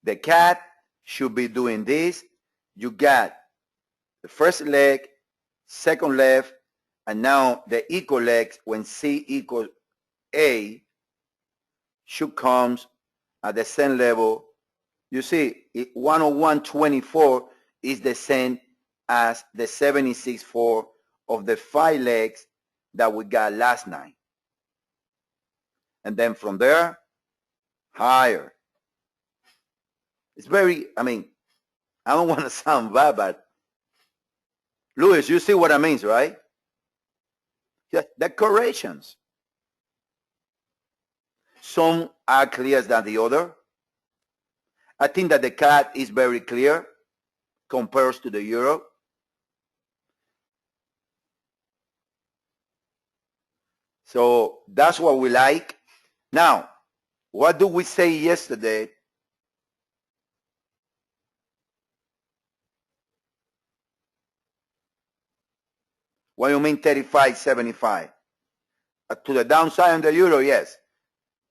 The cat should be doing this. You got the first leg, second leg, and now the equal legs when C equals A should come at the same level. You see, 101.24 is the same as the 76.4 of the 5 legs that we got last night. And then from there, higher. It's very, I don't want to sound bad, but Luis, you see what I mean, right? Yeah, decorations. Some are clearer than the other. I think that the cat is very clear compared to the euro. So that's what we like. Now, what do we say yesterday? What do you mean 35.75? To the downside on the euro, yes.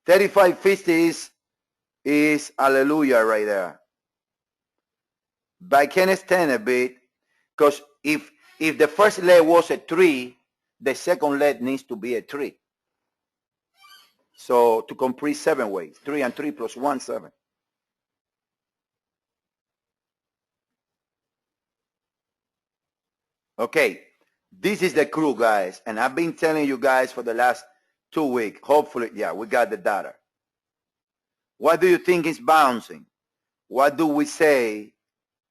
35.50 is hallelujah right there. But I can stand a bit because if the first leg was a 3, the second leg needs to be a 3. So to complete 7 ways, 3 and 3 plus 1, 7. Okay, this is the crew, guys, and I've been telling you guys for the last 2 weeks. Hopefully, yeah, we got the data. What do you think is bouncing? What do we say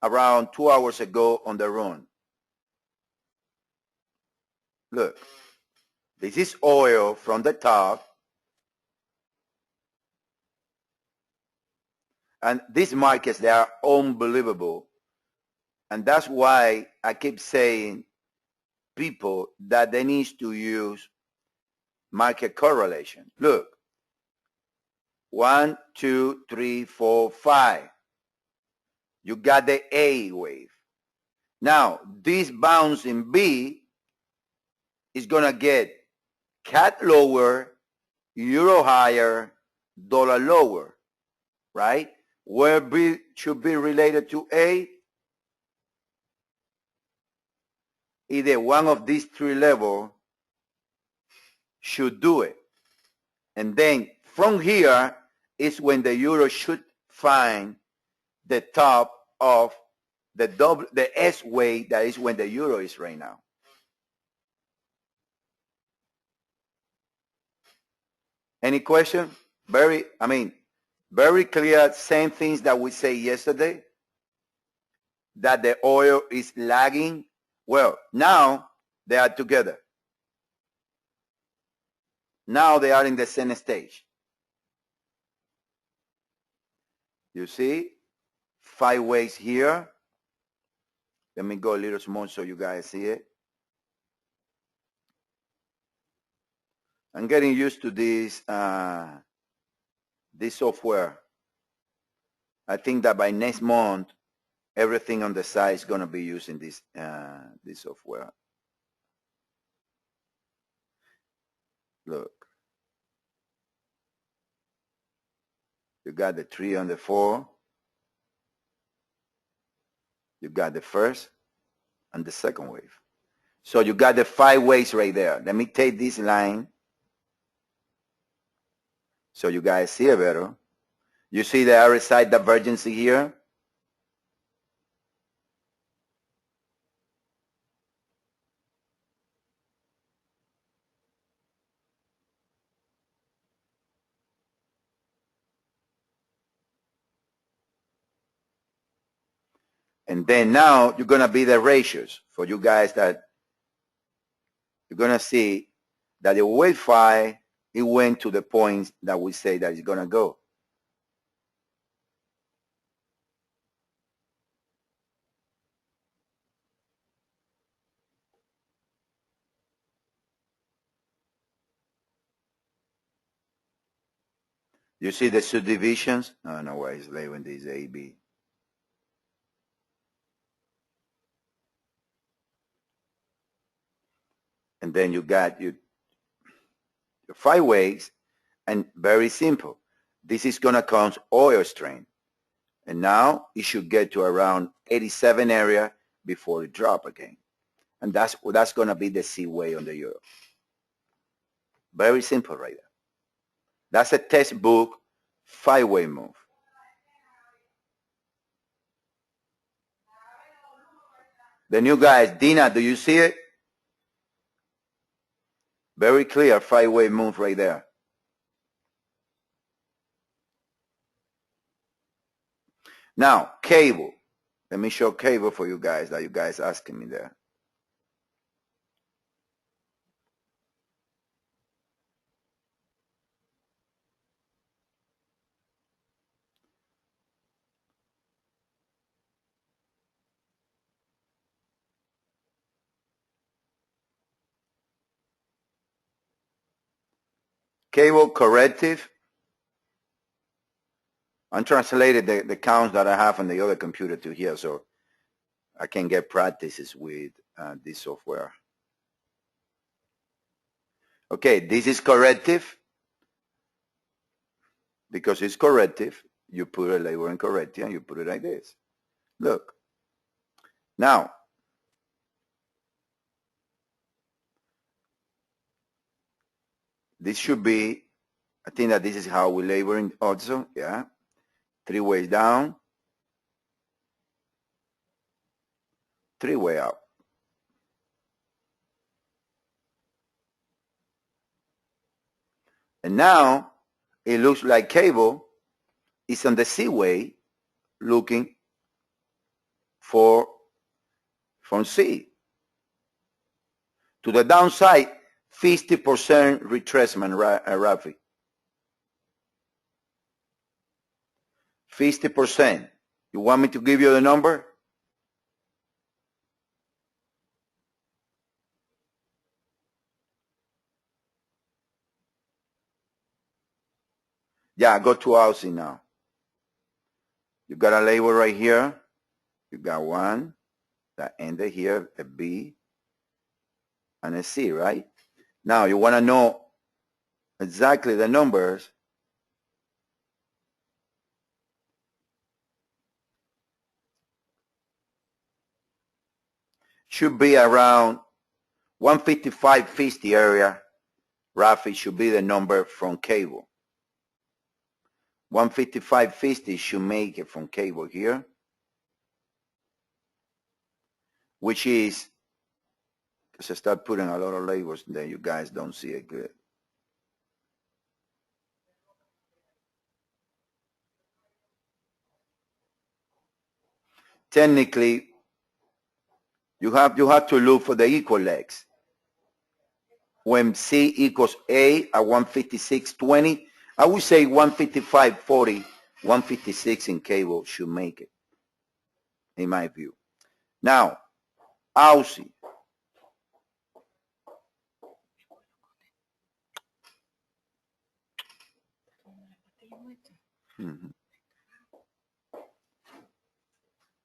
around 2 hours ago on the run? Look, this is oil from the top. And these markets, they are unbelievable. And that's why I keep saying people that they need to use market correlation. Look, 1, 2, 3, 4, 5. You got the A wave. Now, this bounce in B is going to get cat lower, euro higher, dollar lower, right? Where B should be related to A, either one of these 3 levels should do it. And then from here is when the euro should find the top of the S wave, that is when the euro is right now. Any question? Very clear, same things that we say yesterday, that the oil is lagging. Well, now they are together. Now they are in the same stage. You see, 5 ways here. Let me go a little small so you guys see it. I'm getting used to this this software. I think that by next month, everything on the site is going to be using this this software. Look, you got the 3 and the 4. You got the first and the second wave. So you got the 5 ways right there. Let me take this line so you guys see it better. You see the RSI divergence here? And then now you're going to be the ratios for you guys that you're going to see that the wave 5, it went to the points that we say that it's going to go. You see the subdivisions? I don't know why it's labeling these A, B. And then you got your 5 ways, and very simple. This is going to cause oil strain. And now it should get to around 87 area before it drop again. And that's going to be the C way on the euro. Very simple right there. That's a textbook 5-way move. The new guys, Dina, do you see it? Very clear 5-way move right there. Now, cable. Let me show cable for you guys that you guys asking me there. Cable corrective. I'm translated the counts that I have on the other computer to here, so I can get practices with this software. Okay, this is corrective. Because it's corrective, you put a label in corrective and you put it like this. Look. Now, this should be, I think that this is how we label it also, yeah. 3 ways down, 3 way up. And now, it looks like cable is on the C way looking from C. To the downside, 50% retracement, Rafi. 50%. You want me to give you the number? Yeah, go to housing now. You got a label right here. You got one that ended here, a B and a C, right? Now you want to know exactly the numbers. Should be around 155.50 area. Rafi should be the number from cable. 155.50 should make it from cable here, which is, because I start putting a lot of labels there, you guys don't see it good. Technically, you have to look for the equal legs. When C equals A at 156.20, I would say 155.40, 156 in cable should make it, in my view. Now, Aussie.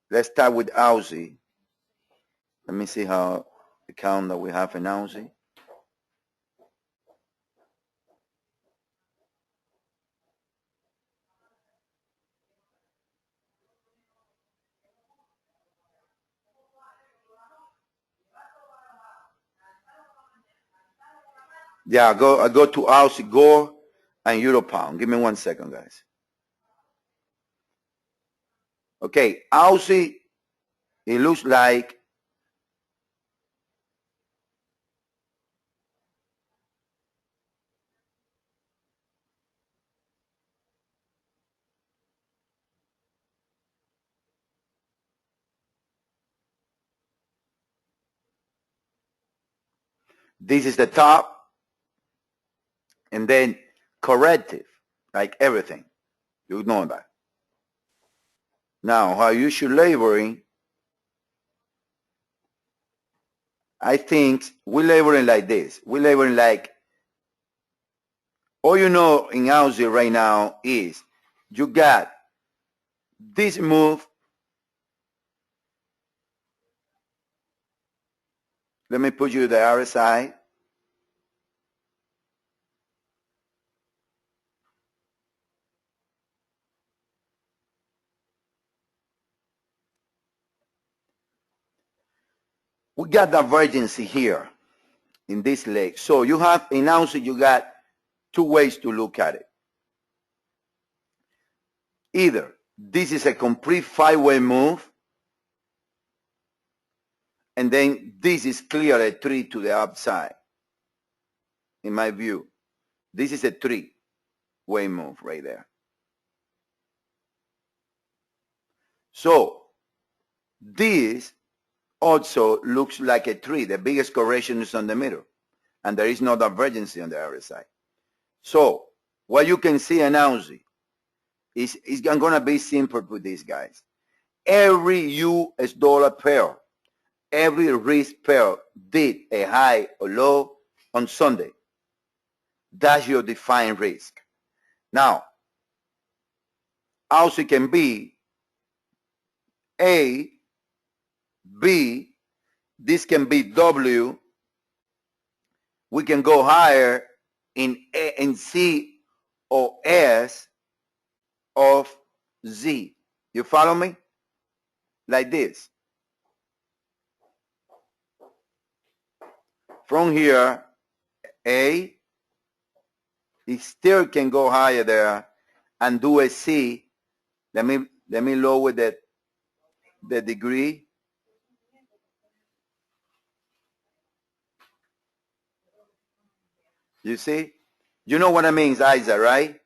Let's start with Aussie. Let me see how the count that we have in Aussie. Yeah, I go to Aussie, Gore, and Euro Pound. Give me 1 second, guys. Okay, Aussie, it looks like this is the top, and then corrective, like everything. You know that. Now, how you should labeling, I think we're labeling like this. We're labeling like, all you know in Aussie right now is you got this move. Let me put you the RSI. We got divergence here in this leg. So you have, in Aussie, you got two ways to look at it. Either this is a complete five-way move, and then this is clearly a three to the upside, in my view. This is a three-way move right there. So this also looks like a three. The biggest correction is on the middle, and there is no divergence on the other side. So what you can see in Aussie is going to be simple with these guys. Every US dollar pair, every risk pair did a high or low on Sunday. That's your defined risk. Now, Aussie can be A, B, this can be W. We can go higher in A, in C or S of Z. You follow me? Like this. From here, A, it still can go higher there and do a C. Let me lower the degree. You see? You know what I mean, Isa, right?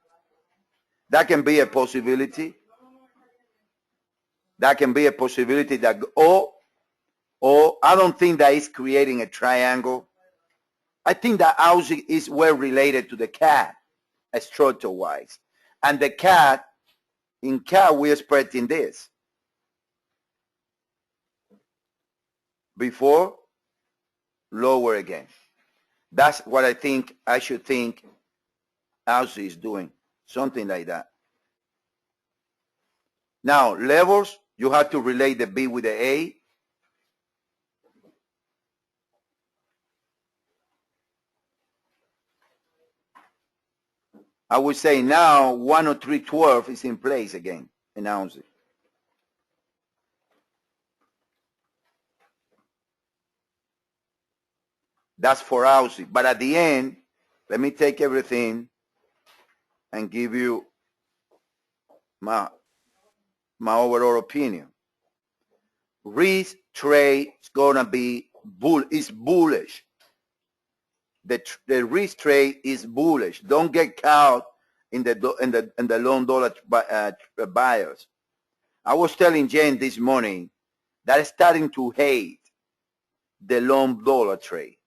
That can be a possibility. That can be a possibility that, or I don't think that is creating a triangle. I think that Aussie is well related to the cat, structure-wise. And the cat, in cat, we're expecting this. Before, lower again. That's what I think I should think Aussie is doing. Something like that. Now, levels, you have to relate the B with the A. I would say now 103.12 is in place again in Aussie. That's for Aussie. But at the end, let me take everything and give you my overall opinion. Risk trade is gonna be bullish. The risk trade is bullish. Don't get caught in the long dollar buyers. I was telling Jane this morning that I'm starting to hate the long dollar trade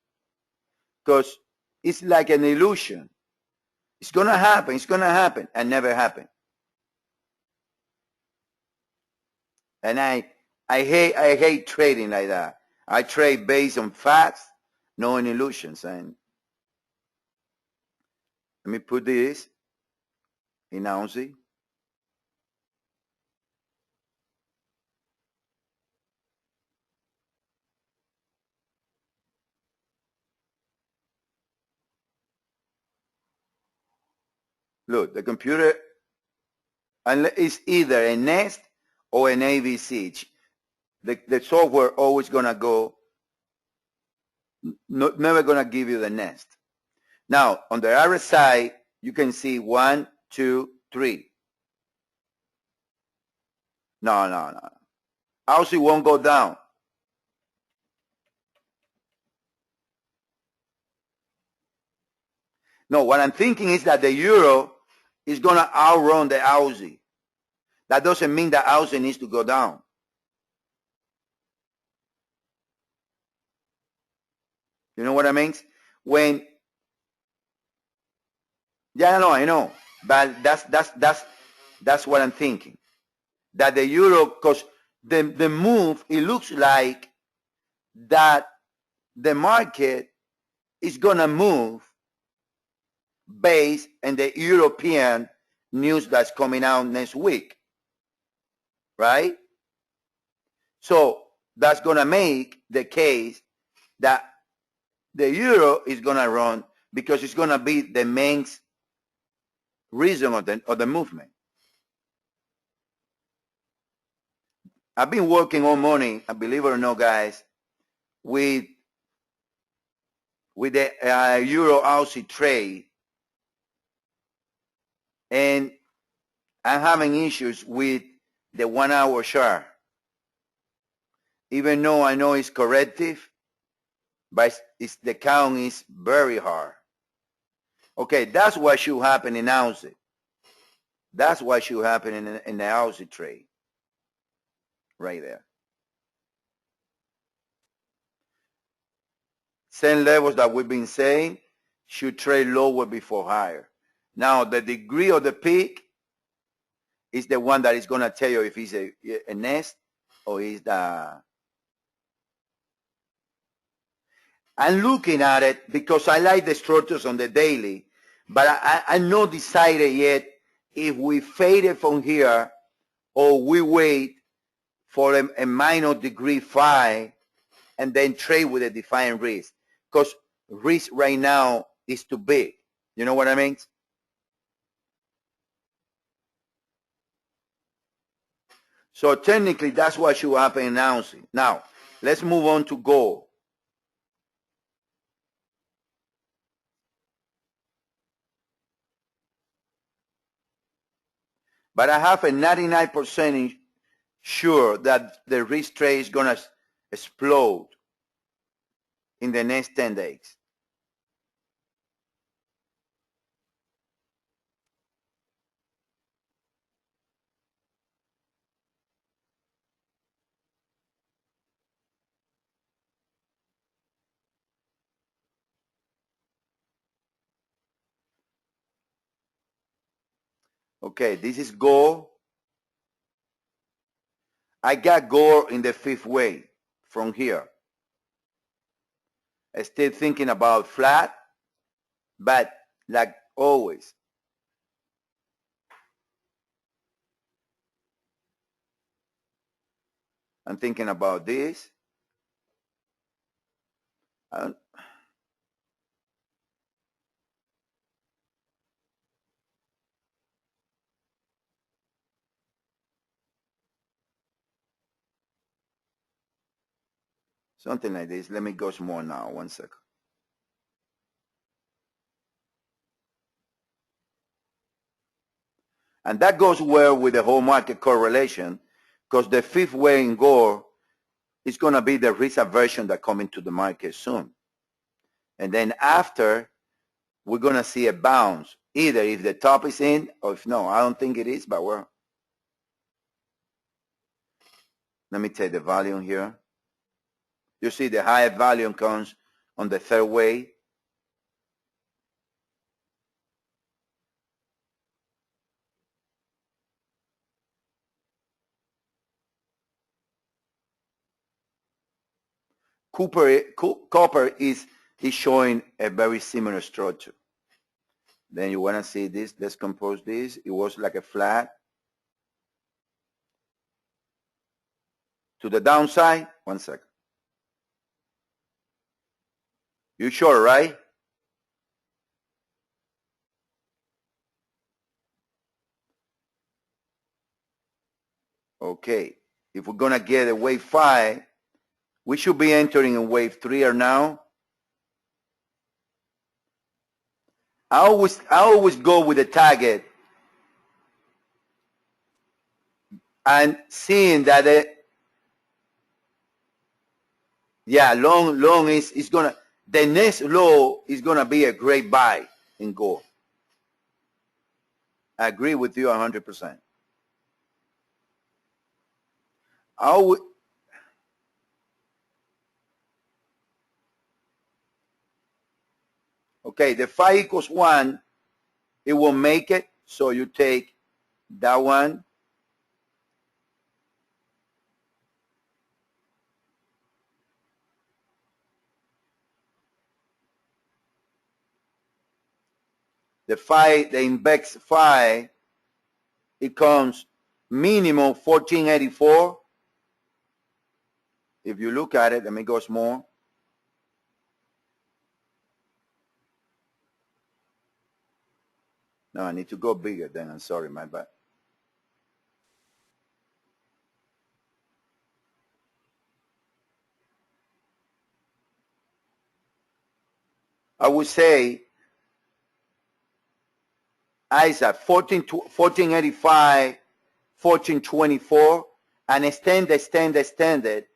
because it's like an illusion. It's gonna happen, and never happen. And I hate trading like that. I trade based on facts, no illusions. And let me put this in Aussie. Look, the computer is either a nest or an ABC. The software always gonna go, never gonna give you the nest. Now, on the other side, you can see 1, 2, 3. No. Aussie won't go down. No, what I'm thinking is that the euro is going to outrun the Aussie. That doesn't mean that Aussie needs to go down. You know what I mean? When, yeah, I know, but that's what I'm thinking. That the euro, because the move, it looks like that the market is going to move based on the European news that's coming out next week, right? So that's going to make the case that the euro is going to run because it's going to be the main reason of the movement. I've been working all morning, and believe it or not, guys, with the Euro Aussie trade, and I'm having issues with the 1 hour chart. Even though I know it's corrective, but the count is very hard. Okay, that's what should happen in Aussie. That's what should happen in the Aussie trade. Right there. Same levels that we've been saying should trade lower before higher. Now, the degree of the peak is the one that is going to tell you if it's a nest or is the... I'm looking at it because I like the structures on the daily, but I'm not decided yet if we fade it from here or we wait for a minor degree 5 and then trade with a defined risk, because risk right now is too big. You know what I mean? So technically, that's what should happen in Aussie. Now, let's move on to gold. But I have a 99% sure that the risk trade is going to explode in the next 10 days. Okay, this is gold. I got gold in the 5th way from here. I still thinking about flat, but like always, I'm thinking about this. Something like this. Let me go some more now. 1 second. And that goes well with the whole market correlation, because the 5th way in gold is going to be the risk aversion that come into the market soon. And then after, we're going to see a bounce, either if the top is in or if no. I don't think it is, but we're... Let me take the volume here. You see the highest volume comes on the 3rd way. Copper is showing a very similar structure. Then you want to see this. Let's compose this. It was like a flat to the downside. 1 second. You sure, right? Okay. If we're going to get a wave 5, we should be entering in wave 3 or now. I always go with the target and seeing that long is gonna, the next low is gonna be a great buy in gold. I agree with you 100%. Okay, the 5 equals 1, it will make it. So you take that one. The index 5, it comes minimum 1484. If you look at it, let me go small. No, I need to go bigger then. I'm sorry, my bad. I would say Isaac 1485, 1424, and extended.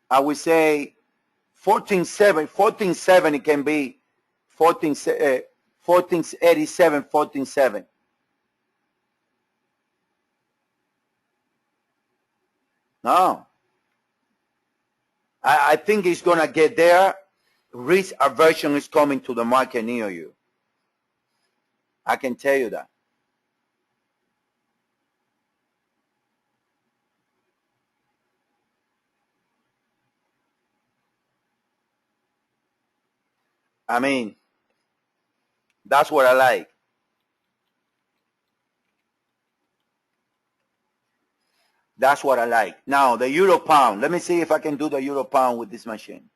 I would say 1470 can be 1487, 1470. No. I think it's going to get there. Risk aversion is coming to the market near you. I can tell you that. I mean, that's what I like. That's what I like. Now, the euro pound. Let me see if I can do the euro pound with this machine.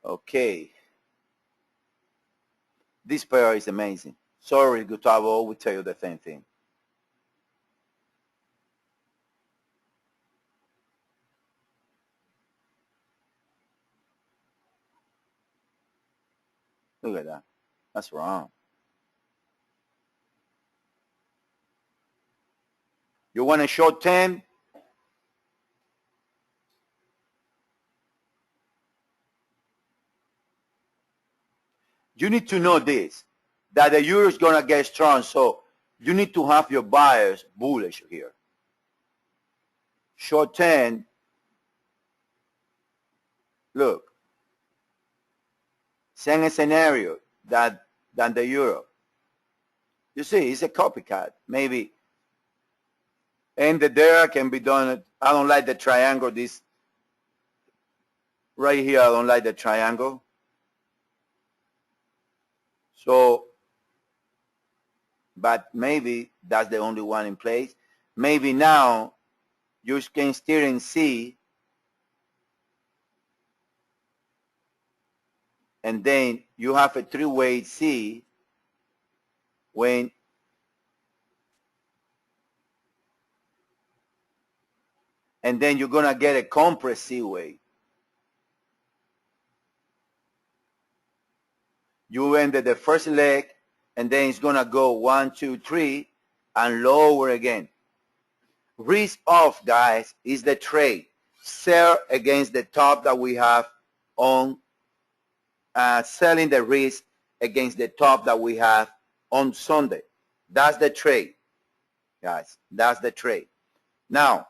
Okay. This pair is amazing. Sorry, Gustavo, we tell you the same thing. Look at that. That's wrong. You want a short term? You need to know this, that the euro is going to get strong, so you need to have your buyers bullish here. Short term, look, same scenario than the euro. You see, it's a copycat. Maybe ended there, can be done. I don't like the triangle. This right here, I don't like the triangle. So, but maybe that's the only one in place. Maybe now you can steer and see, and then you have a three-way C when and then you're going to get a compressed C-way. You ended the first leg, and then it's going to go 1, 2, 3, and lower again. Risk off, guys, is the trade. Sell against the top that we have on selling the risk against the top that we have on Sunday. That's the trade, guys. That's the trade. Now,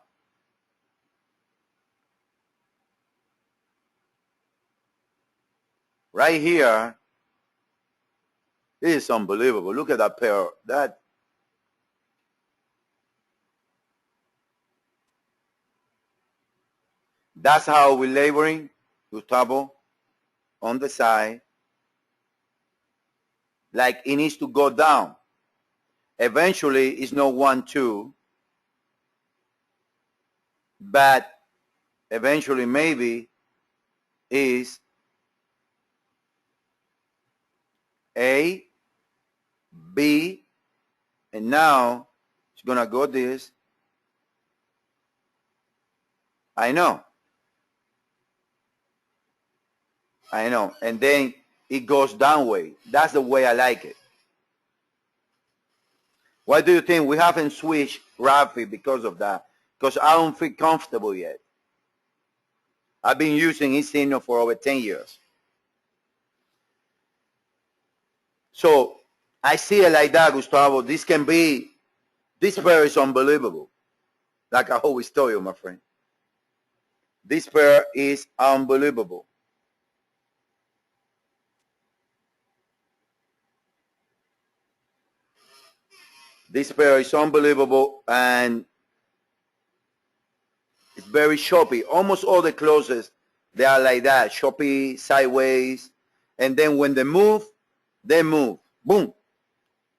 right here, this is unbelievable. Look at that pair. That's how we're laboring, Gustavo, on the side. Like it needs to go down. Eventually, it's not 1, 2, but eventually maybe is A, B, and now it's going to go this. I know. And then it goes down way. That's the way I like it. Why do you think we haven't switched Rafi because of that? Because I don't feel comfortable yet. I've been using his signal for over 10 years. So I see it like that, Gustavo. This pair is unbelievable. Like I always tell you, my friend. This pair is unbelievable. This pair is unbelievable, and it's very choppy. Almost all the closes they are like that, choppy, sideways. And then when they move, boom.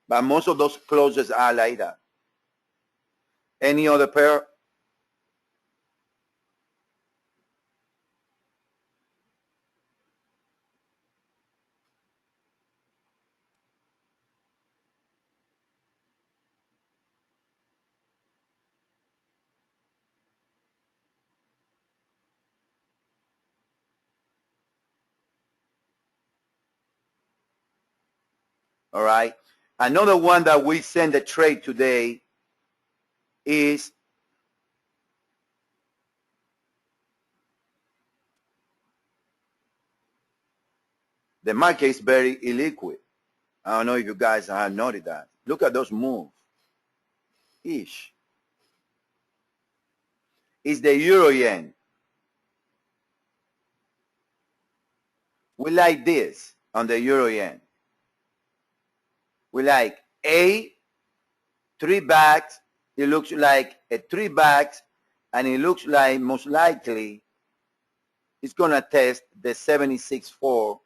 But most of those closes are like that. Any other pair? All right. Another one that we send a trade today is the market is very illiquid. I don't know if you guys have noted that. Look at those moves. Ish. It's the euro yen. We like this on the euro yen. We like A, 3 bags. It looks like a 3 bags, and it looks like most likely it's going to test the 76.4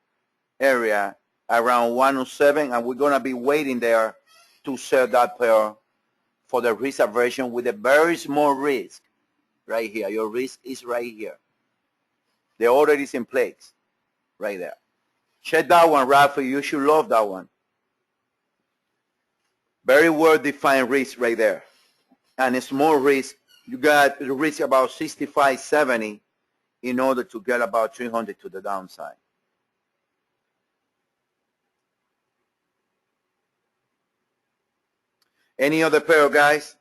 area around 107, and we're going to be waiting there to sell that pair for the risk aversion with a very small risk right here. Your risk is right here. The order is in place right there. Check that one, Rafi. You should love that one. Very well-defined risk right there. And a small risk, you got the risk about 65, 70 in order to get about 300 to the downside. Any other pair, guys?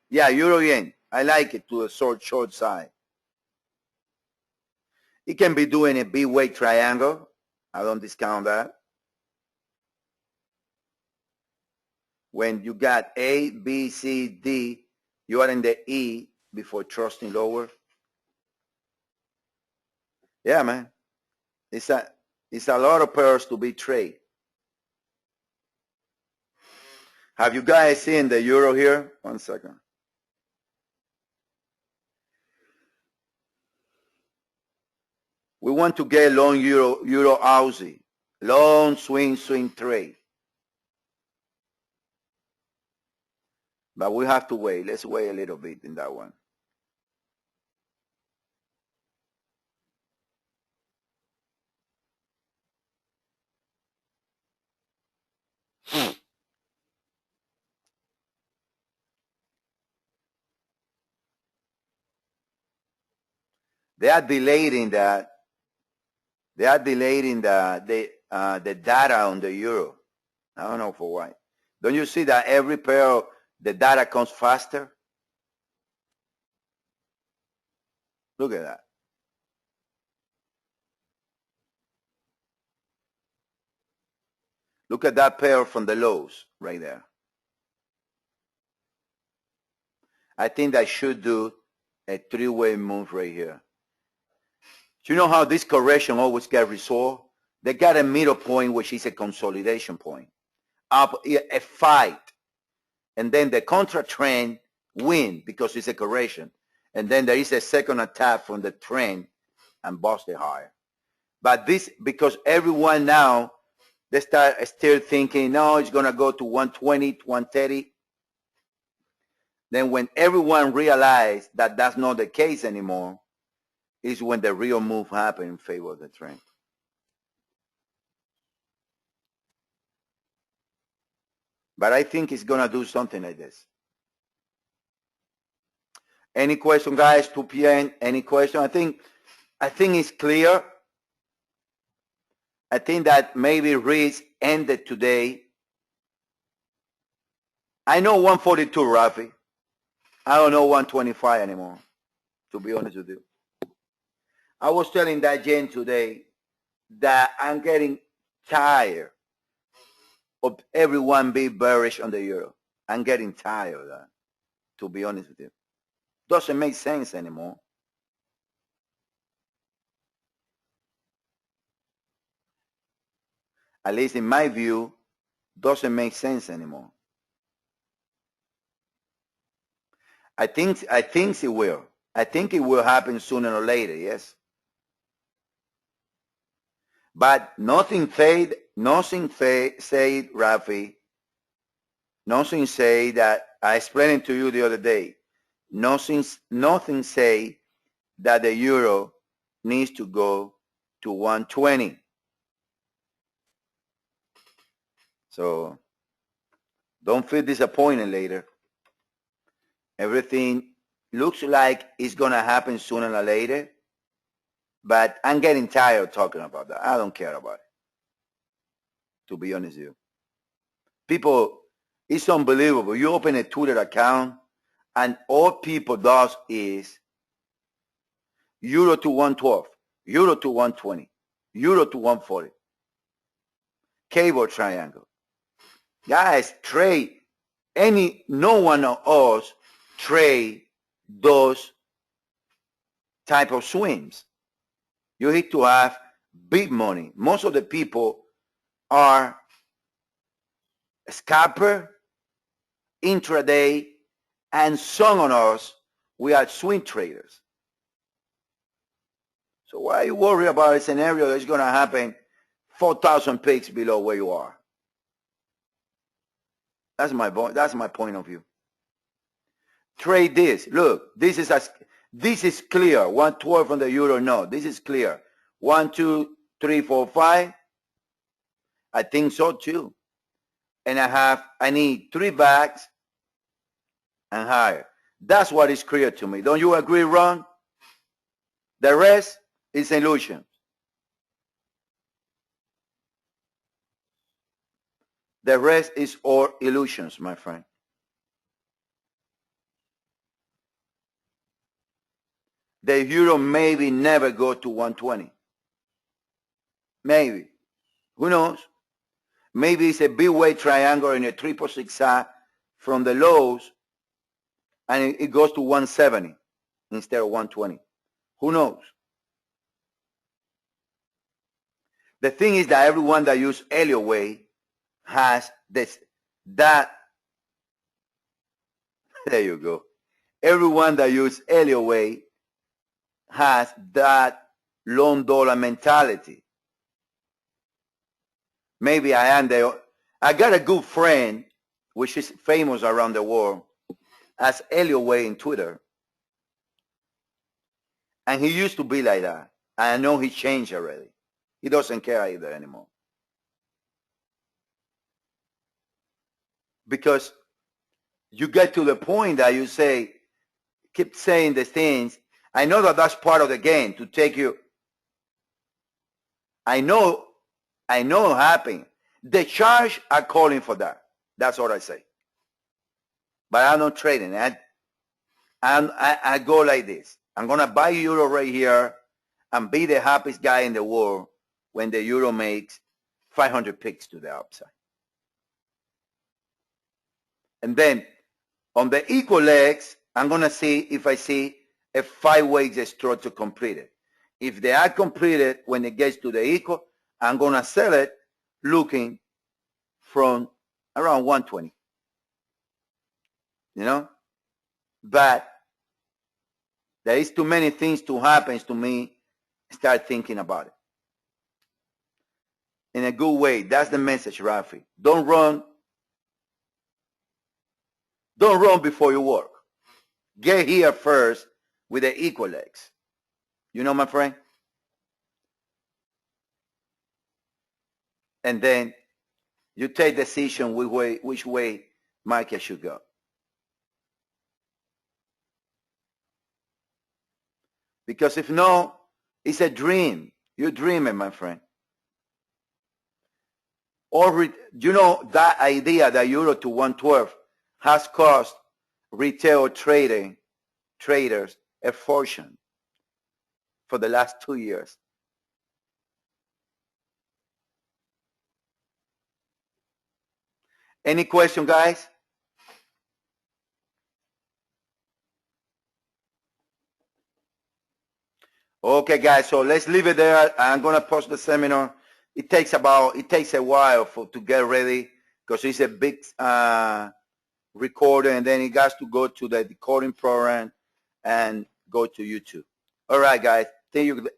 Yeah, euro yen. I like it to a short side. It can be doing a B-way triangle. I don't discount that. When you got A, B, C, D, you are in the E before trusting lower. Yeah, man. It's a lot of pairs to be trade. Have you guys seen the euro here? 1 second. We want to get long euro Aussie, long swing trade. But we have to wait. Let's wait a little bit in that one. They are delaying that. They are delaying the data on the euro. I don't know for why. Don't you see that every pair the data comes faster? Look at that. Look at that pair from the lows right there. I think that should do a 3-way move right here. You know how this correction always get resolved? They got a middle point, which is a consolidation point. Up a fight. And then the contra trend win because it's a correction. And then there is a second attack from the trend and bust it higher. But this, because everyone now, they start still thinking, no, it's going to go to 120, 130. Then when everyone realized that that's not the case anymore, is when the real move happened in favor of the trend. But I think it's going to do something like this. Any question, guys? 2 p.m. Any question? I think it's clear. I think that maybe risk ended today. I know 142, Rafi. I don't know 125 anymore, to be honest with you. I was telling that Jen today that I'm getting tired of everyone being bearish on the euro. I'm getting tired of that, to be honest with you. Doesn't make sense anymore. At least in my view, doesn't make sense anymore. I think it will. I think it will happen sooner or later, yes. But nothing said, Rafi, nothing say that I explained it to you the other day. Nothing say that the euro needs to go to 120. So don't feel disappointed later. Everything looks like it's going to happen sooner or later, but I'm getting tired of talking about that. I don't care about it, to be honest with you. People, it's unbelievable. You open a Twitter account, and all people does is euro to 112, euro to 120, euro to 140. Cable triangle. Guys, trade no one of us trade those type of swings. You need to have big money. Most of the people are scalper, intraday, and some of us, we are swing traders. So why are you worried about a scenario that's going to happen 4,000 pips below where you are? That's my point of view. Trade this. Look, this is clear. 112 on the euro. No, this is clear. 1, 2, 3, 4, 5. I think so too. And I need 3 bags and higher. That's what is clear to me. Don't you agree, Ron? The rest is illusion. The rest is all illusions, my friend. The euro maybe never go to 120. Maybe. Who knows? Maybe it's a big way triangle in a 666 from the lows, and it goes to 170 instead of 120. Who knows? The thing is that everyone that uses Elliott Wave has that. There you go. Everyone that uses Elliott Wave has that long dollar mentality. Maybe I am there. I got a good friend, which is famous around the world, as Elliott Wave in Twitter. And he used to be like that. I know he changed already. He doesn't care either anymore. Because you get to the point that you say, keep saying the things. I know that that's part of the game, to take you. I know it happened. The charge are calling for that. That's what I say. But I'm not trading. I go like this. I'm going to buy euro right here and be the happiest guy in the world when the euro makes 500 picks to the upside. And then on the equal legs, I'm going to see if I see a 5-way stroke to complete it. If they are completed when it gets to the equal, I'm going to sell it looking from around 120. You know? But there is too many things to happen to me. Start thinking about it. In a good way. That's the message, Rafi. Don't run. Don't run before you work. Get here first with the equal legs. You know, my friend? And then you take decision which way market should go. Because if no, it's a dream. You're dreaming, my friend. Or, you know, that idea that euro to 112 has cost retail traders a fortune for the last 2 years. Any question, guys? Okay, guys, so let's leave it there. I'm going to post the seminar. It takes a while to get ready because it's a big recorder, and then it has to go to the decoding program and go to YouTube. All right, guys. Thank you.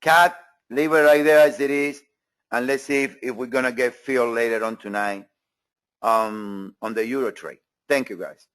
Cat, leave it right there as it is. and let's see if we're going to get filled later on tonight on the Euro trade. Thank you, guys.